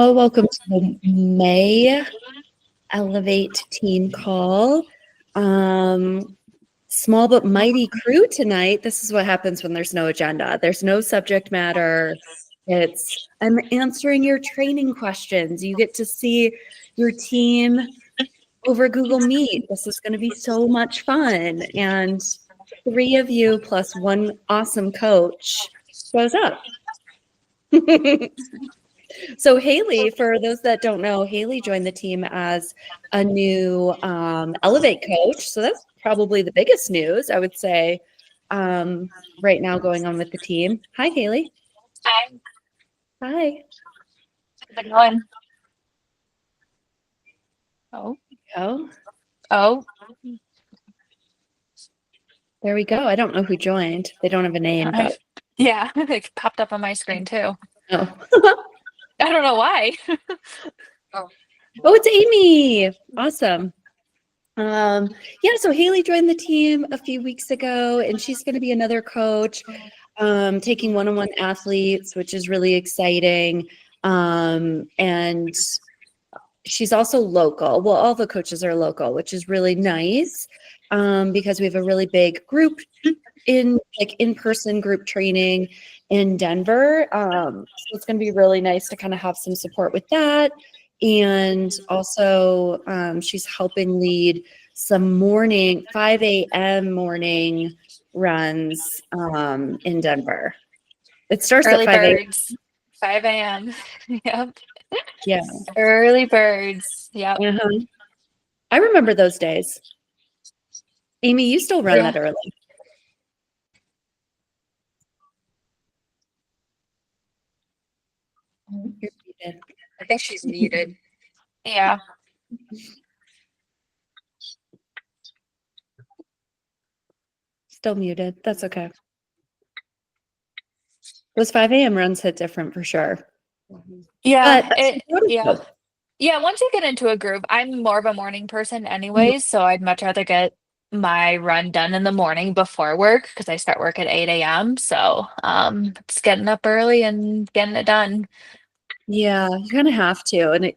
Oh, welcome to the May Elevate team call. Small but mighty crew tonight. This is what happens when there's no agenda. There's no subject matter. I'm answering your training questions. You get to see your team over Google Meet. This is going to be so much fun. And 3 of you plus 1 awesome coach shows up. So Haley, for those that don't know, Haley joined the team as a new Elevate coach. So that's probably the biggest news, I would say, right now going on with the team. Hi, Haley. Hi. Hi. How's it going? Oh, Oh, oh, there we go. I don't know who joined. They don't have a name, but yeah, it popped up on my screen too. oh. I don't know why. Oh, it's Amy. Awesome. Yeah, so Haley joined the team a few weeks ago, and she's going to be another coach, taking one-on-one athletes, which is really exciting. And she's also local. Well, all the coaches are local, which is really nice, because we have a really big group in-person group training in Denver. So it's going to be really nice to kind of have some support with that. And also, she's helping lead some 5 a.m. morning runs in Denver. It starts Early at 5 a.m. birds, 5 a.m. Yep. Yeah. Early birds. Yep. Uh-huh. I remember those days. Amy, you still run Yeah. that early. You're muted. I think she's muted. Yeah. Still muted. That's okay. Those 5 a.m. runs hit different for sure. Yeah. But that's Yeah. Yeah. Once you get into a group, I'm more of a morning person anyways, so I'd much rather get my run done in the morning before work because I start work at 8 a.m. So it's getting up early and getting it done. Yeah, you kind of have to. And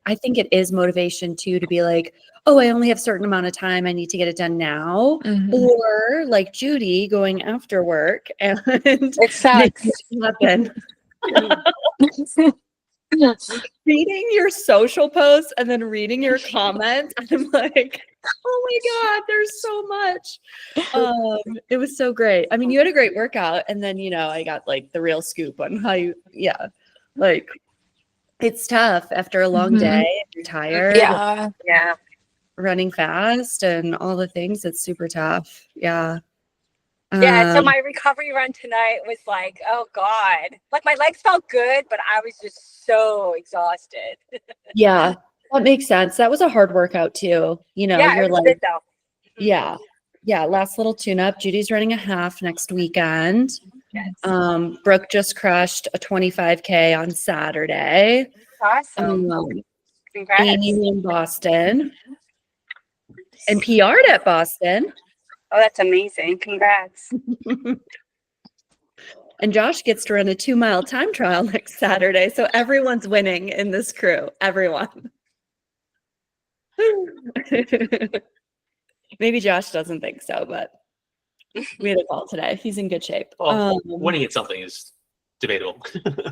I think it is motivation too, to be like, oh, I only have a certain amount of time. I need to get it done now. Mhm. Or like Judy going after work and It sucks. making it happen. Reading your social posts and then reading your comments. I'm like, oh my God, there's so much. It was so great. I mean, you had a great workout. And then, I got like the real scoop on how like it's tough after a long day. You're tired. Yeah. Yeah. Running fast and all the things. It's super tough. Yeah. Yeah. So my recovery run tonight was like, oh God. Like my legs felt good, but I was just so exhausted. Yeah, that makes sense. That was a hard workout too. Yeah, You're it was like, good though. yeah. Yeah. Last little tune up. Judy's running a half next weekend. Yes. Brooke just crushed a 25K on Saturday. Awesome. Congrats. Amy in Boston and PR'd at Boston. Oh, that's amazing. Congrats. And Josh gets to run a 2-mile time trial next Saturday. So everyone's winning in this crew. Everyone. Maybe Josh doesn't think so, but we had a call today. He's in good shape. Well, winning at something is debatable.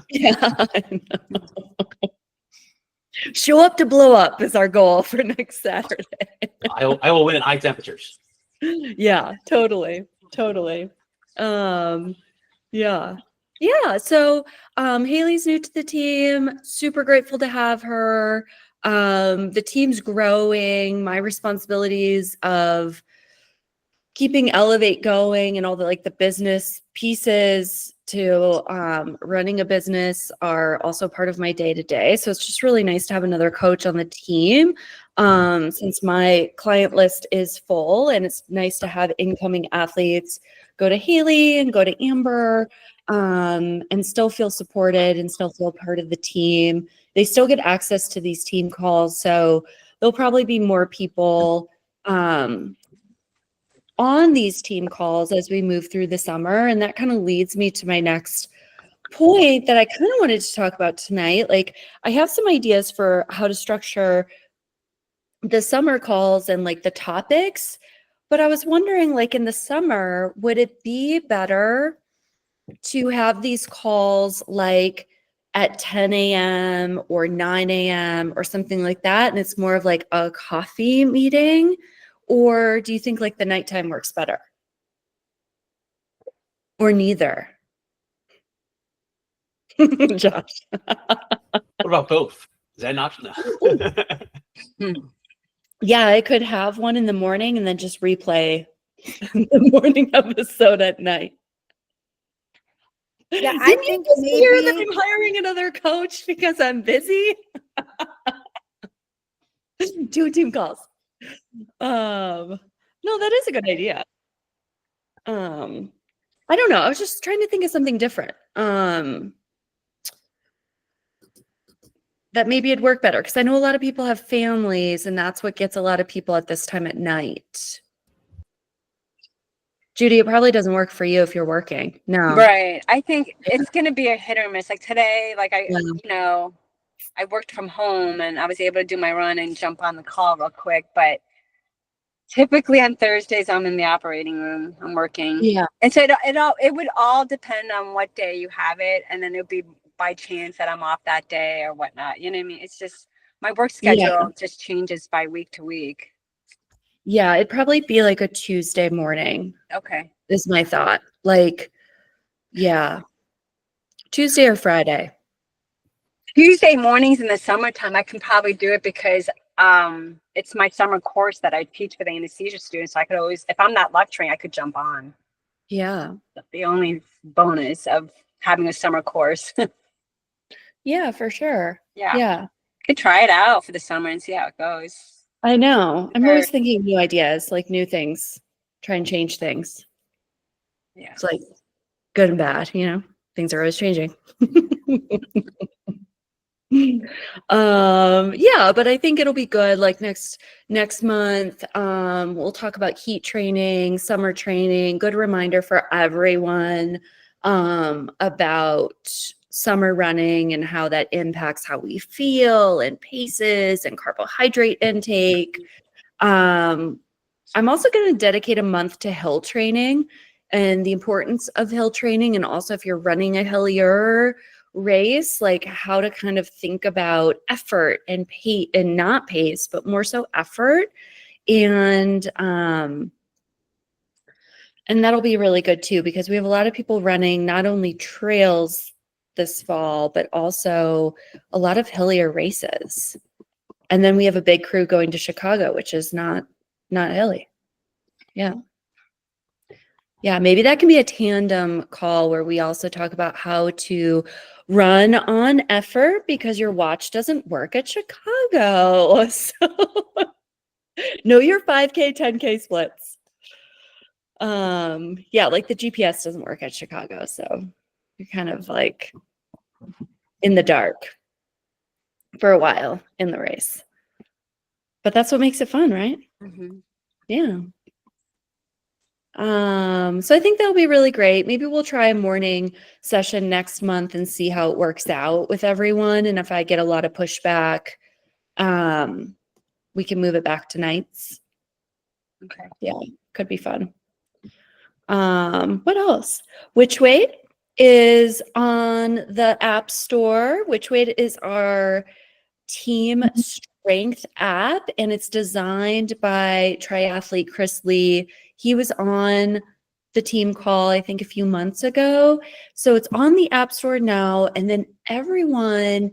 Yeah. I know. Show up to blow up is our goal for next Saturday. I will win at high temperatures. Yeah, totally. Yeah. So Haley's new to the team. Super grateful to have her. The team's growing. My responsibilities of keeping Elevate going and all the business pieces to running a business are also part of my day-to-day. So it's just really nice to have another coach on the team, since my client list is full, and it's nice to have incoming athletes go to Haley and go to Amber, and still feel supported and still feel part of the team. They still get access to these team calls. So there'll probably be more people on these team calls as we move through the summer. And that kind of leads me to my next point that I kind of wanted to talk about tonight. Like, I have some ideas for how to structure the summer calls and like the topics, but I was wondering, like, in the summer, would it be better to have these calls like at 10 a.m. or 9 a.m. or something like that, and it's more of like a coffee meeting? Or do you think like the nighttime works better? Or neither? Josh. What about both? Is that an option? Yeah, I could have one in the morning and then just replay the morning episode at night. Yeah, Didn't I you think just hear that maybe I'm hiring another coach because I'm busy? 2 team calls. No, that is a good idea. I don't know. I was just trying to think of something different. That maybe it'd work better because I know a lot of people have families, and that's what gets a lot of people at this time at night. Judy, it probably doesn't work for you if you're working. No. right. I think it's gonna be a hit or miss. Like today, like Yeah. you know, I worked from home and I was able to do my run and jump on the call real quick. But typically on Thursdays, I'm in the operating room. I'm working. Yeah. And so it would all depend on what day you have it, and then it would be by chance that I'm off that day or whatnot. You know what I mean? It's just my work Yeah. schedule just changes by week to week. Yeah, it'd probably be like a Tuesday morning Okay. is my thought. Like, yeah, Tuesday or Friday. Tuesday mornings in the summertime, I can probably do it because it's my summer course that I teach for the anesthesia students. So I could always, if I'm not lecturing, I could jump on. Yeah. That's the only bonus of having a summer course. Yeah, for sure. Yeah. Yeah. Could try it out for the summer and see how it goes. I know. I'm Sure. always thinking of new ideas, like new things, try and change things. Yeah. It's like good and bad, you know, things are always changing. Yeah, but I think it'll be good. Like next month, we'll talk about heat training, summer training, good reminder for everyone about summer running and how that impacts how we feel and paces and carbohydrate intake. I'm also going to dedicate a month to hill training and the importance of hill training, and also if you're running a hillier race, like how to kind of think about effort and pace, and not pace, but more so effort. And that'll be really good too, because we have a lot of people running not only trails this fall, but also a lot of hillier races. And then we have a big crew going to Chicago, which is not hilly. Yeah. Yeah, maybe that can be a tandem call where we also talk about how to run on effort, because your watch doesn't work at Chicago. So know your 5K, 10K splits. Yeah, like the GPS doesn't work at Chicago, so you're kind of like in the dark for a while in the race. But that's what makes it fun, right? Mm-hmm. Yeah. So I think that'll be really great. Maybe we'll try a morning session next month and see how it works out with everyone. And if I get a lot of pushback, we can move it back to nights. Okay. Yeah, could be fun. What else? Which Weight is on the App Store. Which Weight is our team strength app, and it's designed by triathlete Chris Lee. He was on the team call, I think, a few months ago. So it's on the App Store now, and then everyone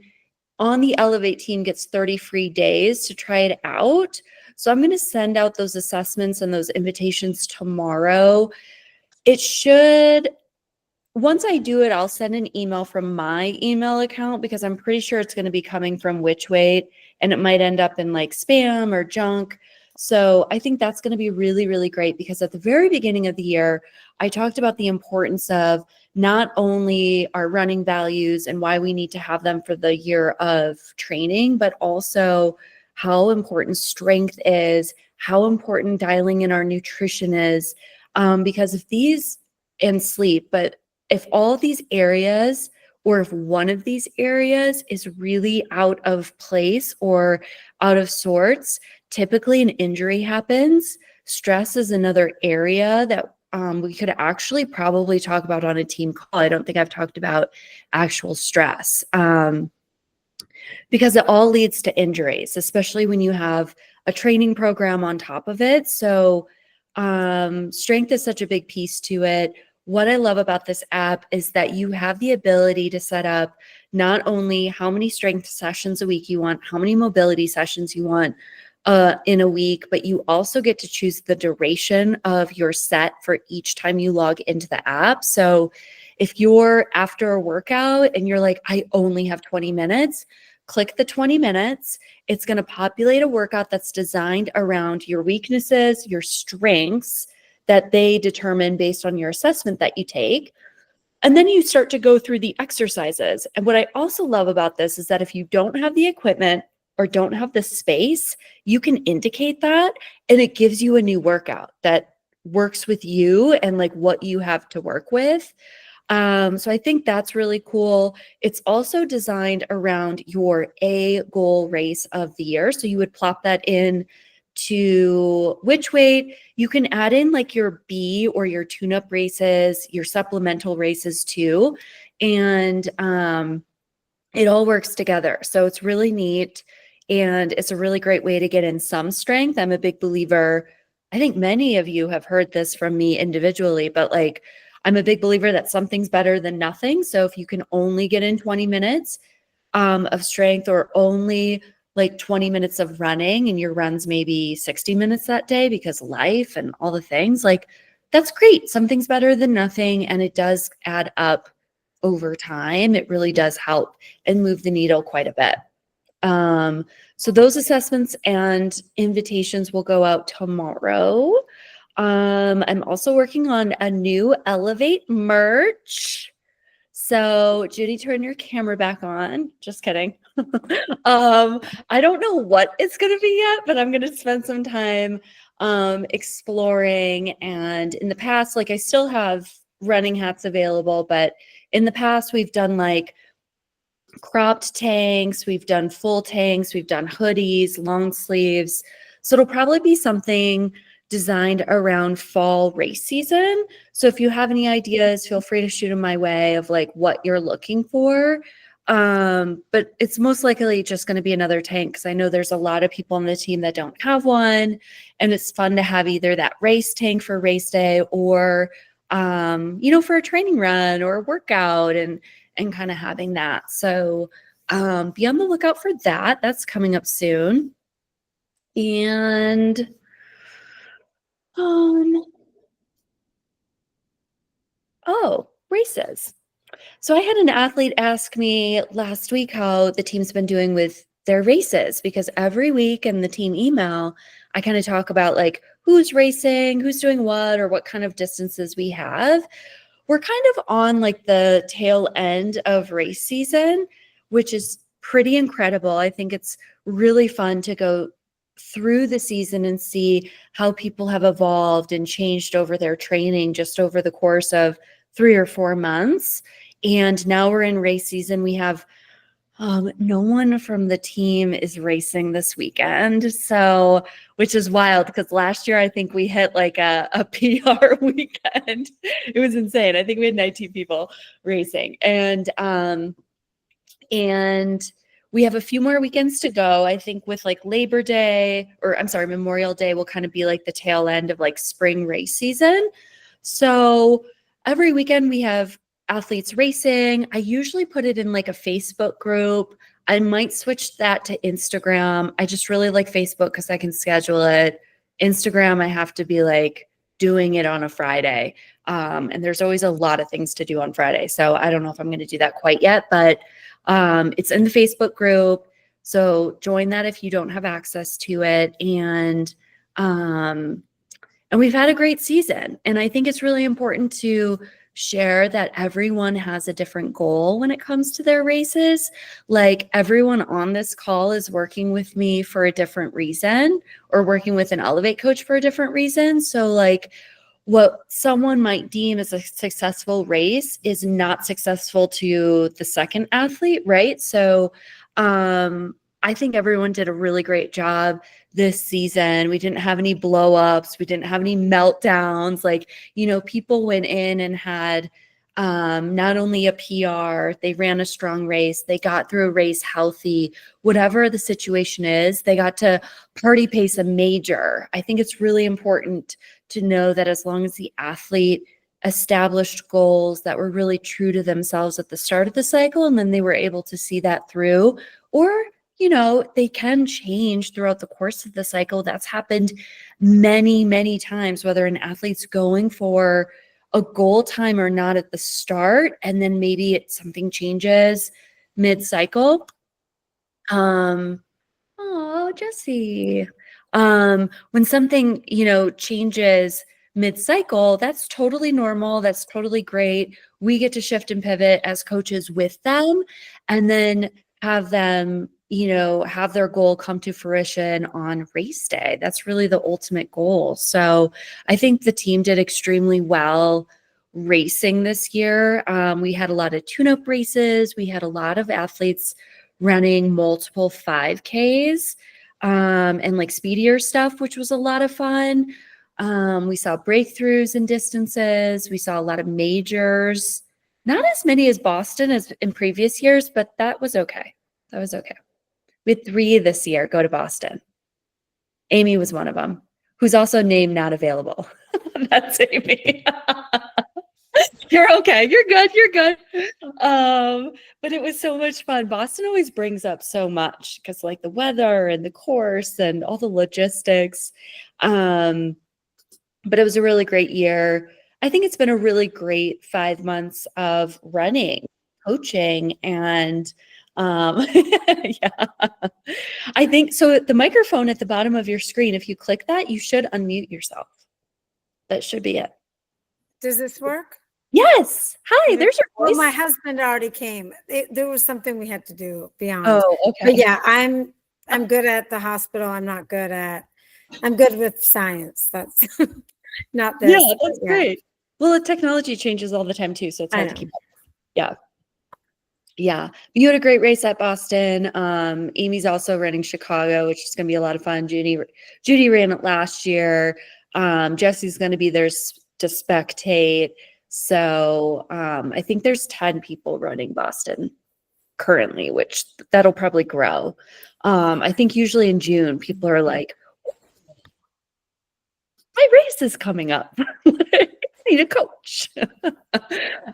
on the Elevate team gets 30 free days to try it out. So I'm going to send out those assessments and those invitations tomorrow. It should, once I do it, I'll send an email from my email account, because I'm pretty sure it's going to be coming from Which Weight, and it might end up in like spam or junk. So I think that's going to be really, really great, because at the very beginning of the year, I talked about the importance of not only our running values and why we need to have them for the year of training, but also how important strength is, how important dialing in our nutrition is, because if these, and sleep, but if all of these areas or if one of these areas is really out of place or out of sorts, typically an injury happens. Stress is another area that we could actually probably talk about on a team call. I don't think I've talked about actual stress because it all leads to injuries, especially when you have a training program on top of it. So strength is such a big piece to it. What I love about this app is that you have the ability to set up not only how many strength sessions a week you want, how many mobility sessions you want in a week, but you also get to choose the duration of your set for each time you log into the app. So if you're after a workout and you're like, I only have 20 minutes, click the 20 minutes. It's going to populate a workout that's designed around your weaknesses, your strengths that they determine based on your assessment that you take. And then you start to go through the exercises. And what I also love about this is that if you don't have the equipment or don't have the space, you can indicate that and it gives you a new workout that works with you and like what you have to work with. So I think that's really cool. It's also designed around your A goal race of the year. So you would plop that in to which weight. You can add in like your B or your tune-up races, your supplemental races too. And it all works together. So it's really neat. And it's a really great way to get in some strength. I'm a big believer. I think many of you have heard this from me individually, but like, I'm a big believer that something's better than nothing. So if you can only get in 20 minutes of strength or only like 20 minutes of running and your runs maybe 60 minutes that day because life and all the things, like that's great. Something's better than nothing. And it does add up over time. It really does help and move the needle quite a bit. So those assessments and invitations will go out tomorrow. I'm also working on a new Elevate merch. So Judy, turn your camera back on. Just kidding. I don't know what it's going to be yet, but I'm going to spend some time exploring. And in the past, like I still have running hats available, but in the past we've done like cropped tanks, we've done full tanks, we've done hoodies, long sleeves. So it'll probably be something designed around fall race season. So if you have any ideas, feel free to shoot them my way of like what you're looking for. But it's most likely just going to be another tank because I know there's a lot of people on the team that don't have one. And it's fun to have either that race tank for race day or, for a training run or a workout and kind of having that. So be on the lookout for that. That's coming up soon. And races. So I had an athlete ask me last week how the team's been doing with their races, because every week in the team email, I kind of talk about like who's racing, who's doing what, or what kind of distances we have. We're kind of on like the tail end of race season, which is pretty incredible. I think it's really fun to go through the season and see how people have evolved and changed over their training just over the course of 3 or 4 months. And now we're in race season. We have no one from the team is racing this weekend. So, which is wild because last year I think we hit like a PR weekend. It was insane. I think we had 19 people racing. And we have a few more weekends to go. I think with like Memorial Day will kind of be like the tail end of like spring race season. So every weekend we have athletes racing. I usually put it in like a Facebook group. I might switch that to Instagram. I just really like Facebook because I can schedule it. Instagram, I have to be like doing it on a Friday. And there's always a lot of things to do on Friday. So I don't know if I'm going to do that quite yet, but it's in the Facebook group. So join that if you don't have access to it. And we've had a great season. And I think it's really important to share that everyone has a different goal when it comes to their races. Like everyone on this call is working with me for a different reason or working with an Elevate coach for a different reason. So like what someone might deem as a successful race is not successful to the second athlete, right? So I think everyone did a really great job this season. We didn't have any blow ups. We didn't have any meltdowns. Like, people went in and had not only a PR, they ran a strong race, they got through a race healthy, whatever the situation is, they got to party pace a major. I think it's really important to know that as long as the athlete established goals that were really true to themselves at the start of the cycle, and then they were able to see that through, or they can change throughout the course of the cycle. That's happened many, many times, whether an athlete's going for a goal time or not at the start, and then maybe something changes mid-cycle. Oh, Jesse. When something, changes mid-cycle, that's totally normal. That's totally great. We get to shift and pivot as coaches with them, and then have them, have their goal come to fruition on race day. That's really the ultimate goal. So I think the team did extremely well racing this year. We had a lot of tune-up races. We had a lot of athletes running multiple 5Ks and like speedier stuff, which was a lot of fun. We saw breakthroughs in distances. We saw a lot of majors. Not as many as Boston as in previous years, but that was okay. That was okay. We had 3 this year go to Boston. Amy was one of them, who's also named not available. That's Amy. You're okay. You're good. You're good. But it was so much fun. Boston always brings up so much because like the weather and the course and all the logistics. But it was a really great year. I think it's been a really great 5 months of running, coaching, and yeah. I think so. The microphone at the bottom of your screen, if you click that, you should unmute yourself. That should be it. Does this work? Yes. Hi, there's your Well, voice. my husband already came. There was something we had to do beyond. Oh, okay. But yeah, I'm good at the hospital. I'm good with science. That's not this. Yeah, that's great. Well, the technology changes all the time too, so it's hard to keep up. Yeah. Yeah. You had a great race at Boston. Amy's also running Chicago, which is going to be a lot of fun. Judy ran it last year. Jesse's going to be there to spectate. So I think there's 10 people running Boston currently, which that'll probably grow. I think usually in June, people are like, my race is coming up. I need a coach.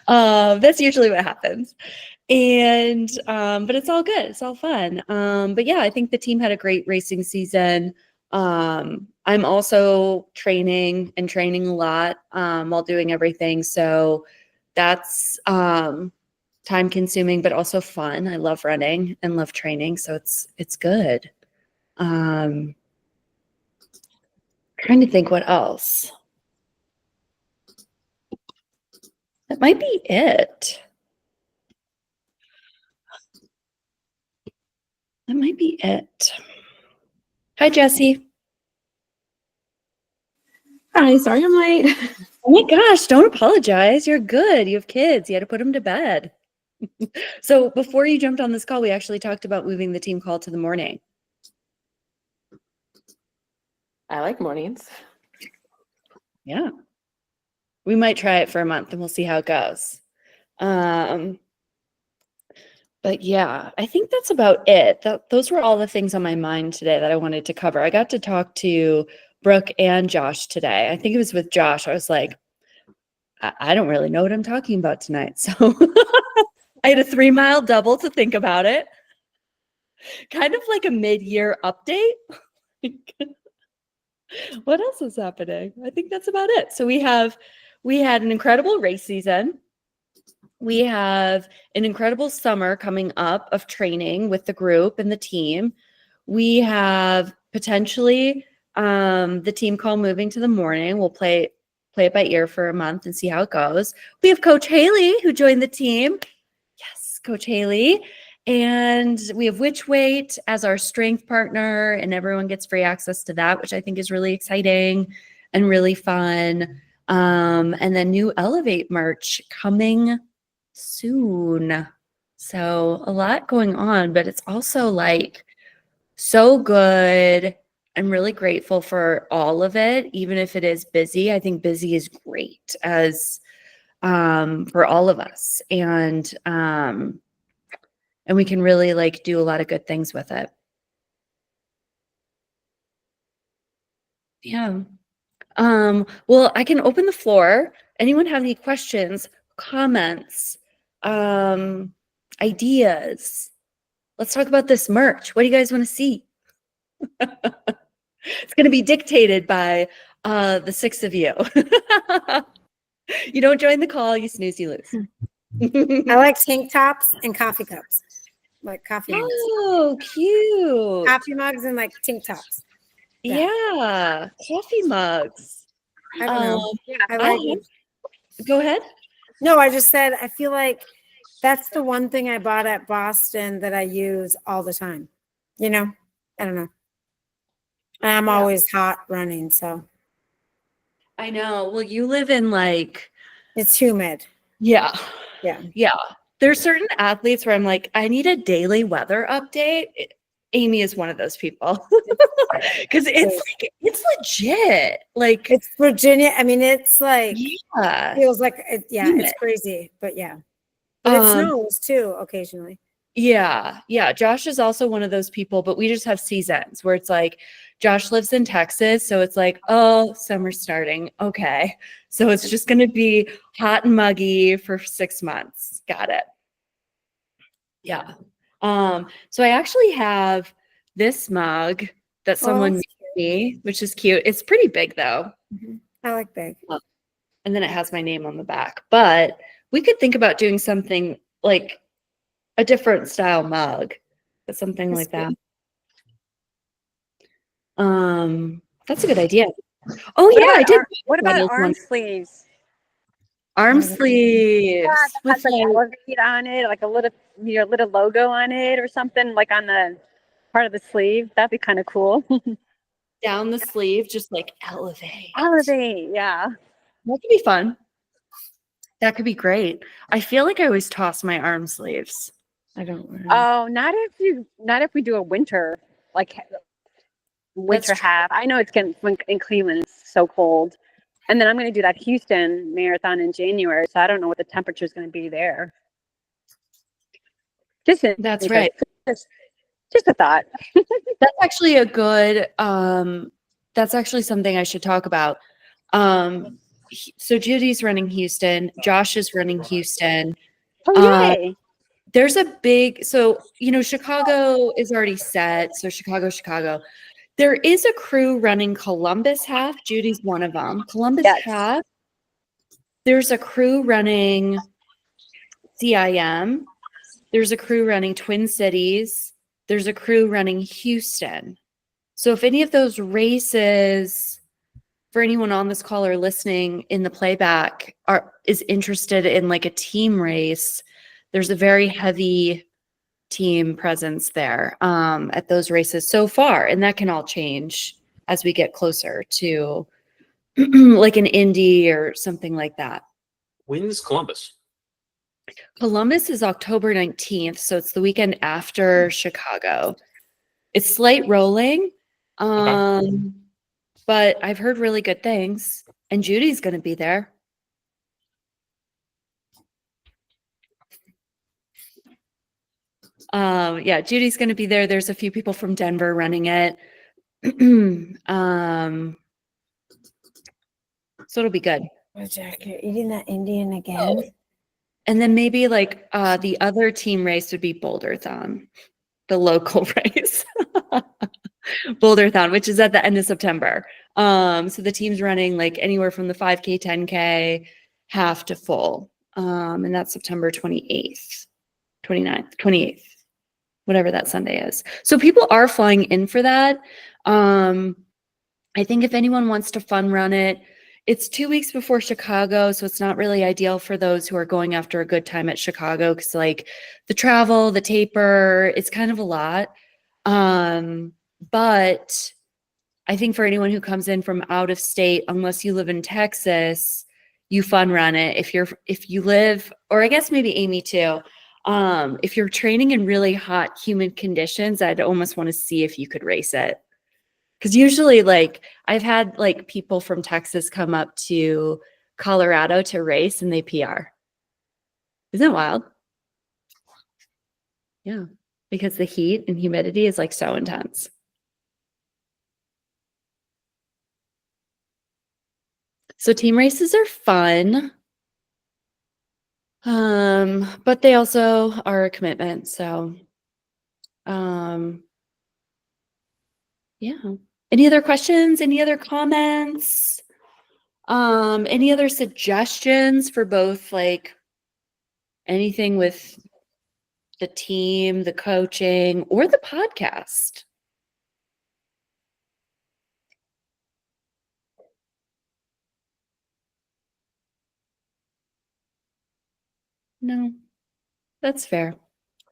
That's usually what happens. And but it's all good. It's all fun. But yeah, I think the team had a great racing season. I'm also training a lot while doing everything. So that's time consuming, but also fun. I love running and love training. So it's good. Trying to think what else. That might be it. That might be it. Hi, Jessie. Hi, sorry I'm late. Oh my gosh, don't apologize. You're good. You have kids. You had to put them to bed. So before you jumped on this call, we actually talked about moving the team call to the morning. I like mornings. Yeah. We might try it for a month and we'll see how it goes. But yeah, I think that's about it. Those were all the things on my mind today that I wanted to cover. I got to talk to Brooke and Josh today. I think it was with Josh. I was like, I don't really know what I'm talking about tonight. So I had a 3-mile double to think about it. Kind of like a mid-year update. What else is happening? I think that's about it. So we had an incredible race season. We have an incredible summer coming up of training with the group and the team. We have potentially the team call moving to the morning. We'll play it by ear for a month and see how it goes. We have Coach Haley who joined the team. Yes, Coach Haley. And we have Which Weight as our strength partner, and everyone gets free access to that, which I think is really exciting and really fun. And then new Elevate merch coming soon. So a lot going on, but it's also like so good. I'm really grateful for all of it, even if it is busy. I think busy is great as for all of us. And we can really like do a lot of good things with it. Yeah. Well, I can open the floor. Anyone have any questions, comments, ideas? Let's talk about this merch. What do you guys want to see? It's going to be dictated by the 6 of you. You don't join the call, you snooze, you lose. I like tank tops and coffee cups, like coffee mugs. Oh, cute. Coffee mugs and like tank tops. Yeah, coffee mugs. I don't know. I I like it. Go ahead. No, I just said I feel like that's the one thing I bought at Boston that I use all the time. You know, I don't know. And I'm Yeah. always hot running, so I know. Well, you live in like, it's humid. yeah. Yeah. Yeah. There's certain athletes where I'm like, I need a daily weather update. Amy is one of those people. Because it's legit. Like It's Virginia. I mean, it's like yeah. feels like it, yeah, Humid. it's crazy, but yeah. But it Um, snows too occasionally. Yeah. Josh is also one of those people, but we just have seasons where it's like Josh lives in Texas. So it's like, oh, summer's starting. Okay. So it's just going to be hot and muggy for 6 months. Got it. Yeah. So I actually have this mug that someone that's made me, which is cute. It's pretty big though. I like big. And then it has my name on the back. But we could think about doing something like a different style mug, but something like that. That's a good idea. Oh What yeah, I about did. what about models arm one. sleeves? Arm Yeah, sleeves Yeah, that with has like like, Elevate on it, like a little little logo on it or something, like on the part of the sleeve. That'd be kind of cool. down the sleeve, just like Elevate. Elevate, yeah. That could be fun. That could be great. I feel like I always toss my arm sleeves. I don't know. Oh, not if we do a winter, like winter true. half. I know it's getting in Cleveland, it's so cold. And then I'm going to do that Houston marathon in January, so I don't know what the temperature is going to be there. That's right. Just a thought. That's actually a good that's actually something I should talk about. So Judy's running Houston, Josh is running Houston. Oh, yay. There's a big, so Chicago is already set. So Chicago. There is a crew running Columbus half. Judy's one of them. Columbus Yes. half. There's a crew running CIM. There's a crew running Twin Cities. There's a crew running Houston. So if any of those races, for anyone on this call or listening in the playback, is interested in like a team race, there's a very heavy team presence there at those races so far, and that can all change as we get closer to like an Indy or something like that. When's Columbus? Columbus is October 19th, so it's the weekend after Chicago. It's slight rolling, but I've heard really good things, and Judy's going to be there. Yeah, Judy's going to be there. There's a few people from Denver running it. So it'll be good. Oh, Jack, you're eating that Indian again? And then maybe like the other team race would be Boulderthon, the local race. Boulderthon, which is at the end of September. So the team's running like anywhere from the 5K, 10K, half to full. And that's September 28th, 29th, 28th, whatever that Sunday is. So people are flying in for that. I think if anyone wants to fun run it, it's 2 weeks before Chicago, so it's not really ideal for those who are going after a good time at Chicago because like the travel, the taper, it's kind of a lot. But I think for anyone who comes in from out of state, unless you live in Texas, you fun run it. If you live, or I guess maybe Amy too, if you're training in really hot, humid conditions, I'd almost want to see if you could race it. Because usually, like, I've had like people from Texas come up to Colorado to race and they PR. Isn't it wild? Yeah, because the heat and humidity is like so intense. So team races are fun. But they also are a commitment. So yeah. Any other questions? Any other comments? Any other suggestions for both like anything with the team, the coaching, or the podcast? No, that's fair.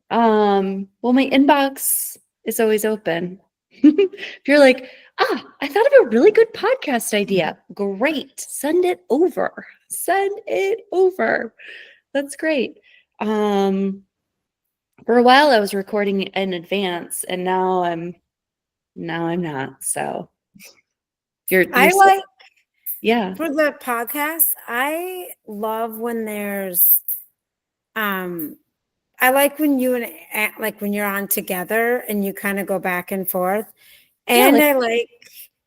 Well, my inbox is always open. If you're like, I thought of a really good podcast idea. Great. Send it over. Send it over. That's great. For a while I was recording in advance and now I'm not. So I like yeah. for the podcast, I love when there's I like when you and like when you're on together and you kind of go back and forth. And like- I like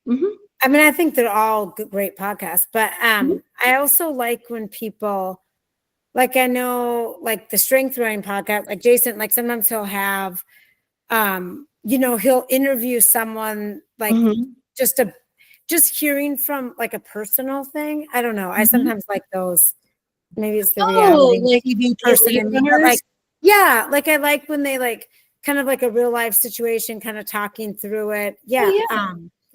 Mhm. I mean, I think they're all great podcasts, but I also like when people like I know like the strength running podcast, like Jason, like sometimes he'll have he'll interview someone like Mhm. just hearing from like a personal thing. I don't know. I Mhm. sometimes like those. Maybe it's the Oh, reality like TV the person elite in me, but runners? like, yeah, like I like when they like kind of like a real life situation, kind of talking through it. Yeah. yeah. I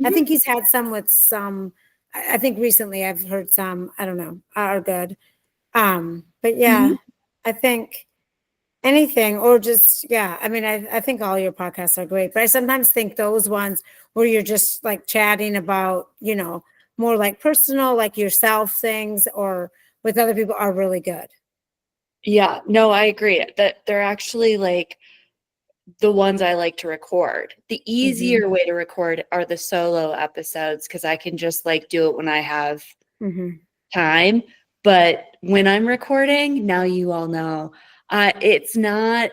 Mhm. think he's had some with some. I think recently I've heard some. I don't know, are good. But yeah, I think anything or just yeah. I mean, I think all your podcasts are great, but I sometimes think those ones where you're just like chatting about more like personal, like yourself things or with other people are really good. Yeah, no, I agree that they're actually like the ones I like to record. The easier way to record are the solo episodes because I can just like do it when I have time. But when I'm recording, now you all know, it's not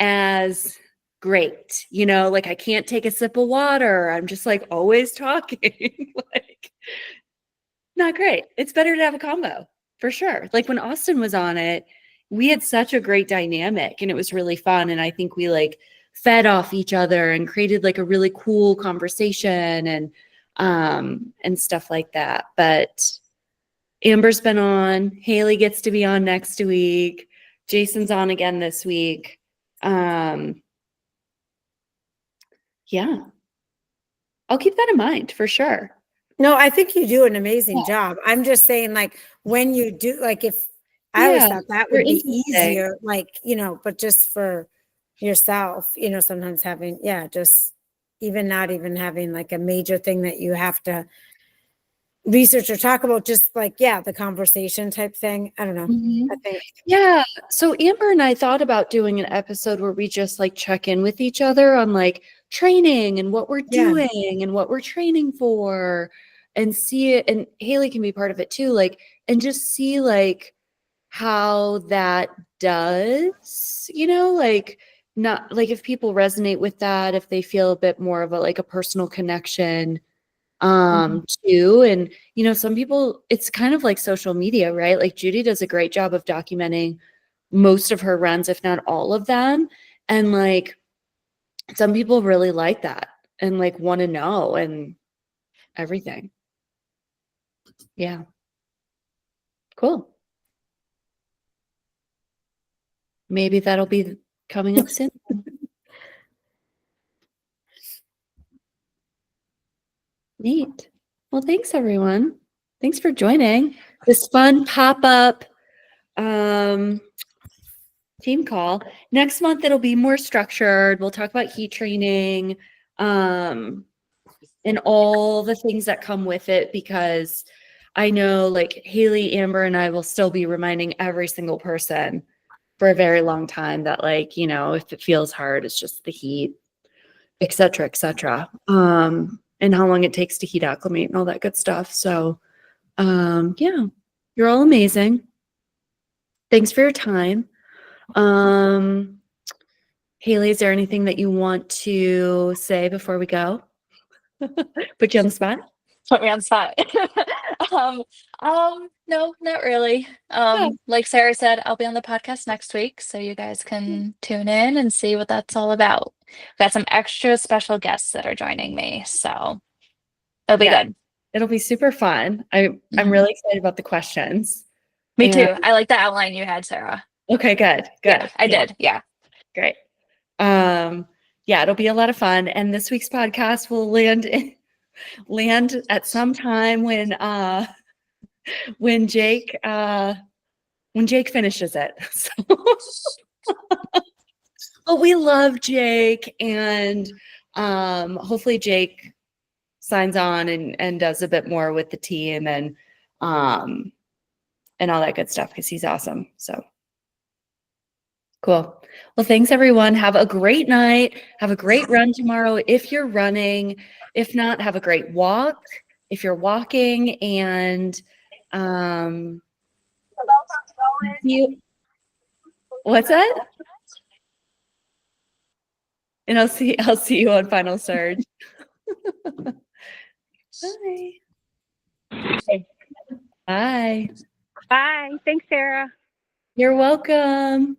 as great. Like I can't take a sip of water. I'm just like always talking. Like, not great. It's better to have a combo for sure. Like when Austin was on it, we had such a great dynamic and it was really fun. And I think we like fed off each other and created like a really cool conversation and stuff like that. But Amber's been on, Haley gets to be on next week. Jason's on again this week. Yeah. I'll keep that in mind for sure. No, I think you do an amazing Yeah. job. I'm just saying, like, when you do, like, if I always Yeah, thought that they're would be interesting. easier, like, but just for yourself, sometimes having, yeah, just even not even having like a major thing that you have to research or talk about, just like, yeah, the conversation type thing. I don't know. Mhm. I think, Yeah. So Amber and I thought about doing an episode where we just like check in with each other on like training and what we're Yeah. doing and what we're training for and see it. And Haley can be part of it too. Like, and just see like how that does, like not like if people resonate with that, if they feel a bit more of a like a personal connection too. And some people, it's kind of like social media, right? Like Judy does a great job of documenting most of her runs, if not all of them. And like some people really like that and like want to know and everything. Yeah. Cool. Maybe that'll be coming up soon. Neat. Well, thanks everyone. Thanks for joining this fun pop-up team call. Next month it'll be more structured. We'll talk about heat training. and all the things that come with it, because I know like Haley, Amber, and I will still be reminding every single person for a very long time that, like, you know, if it feels hard, it's just the heat, et cetera, et cetera. And how long it takes to heat acclimate and all that good stuff. So, yeah, you're all amazing. Thanks for your time. Haley, is there anything that you want to say before we go? Put you on the spot? Put me on the spot. No, not really. Yeah. Like Sarah said, I'll be on the podcast next week, so you guys can tune in and see what that's all about. Got some extra special guests that are joining me, so it'll be Yeah. good. It'll be super fun. I'm Mhm. really excited about the questions. Me And- too. I like the outline you had, Sarah. Okay, good. Yeah, I did. Yeah. Great. Yeah, it'll be a lot of fun. And this week's podcast will land at some time when Jake finishes it. So but we love Jake, and hopefully Jake signs on and does a bit more with the team and all that good stuff, because he's awesome. So cool. Well, thanks everyone. Have a great night. Have a great run tomorrow if you're running. If not, have a great walk if you're walking. And what's that? And I'll see you on Final Surge. Bye. Bye. Bye. Thanks, Sarah. You're welcome.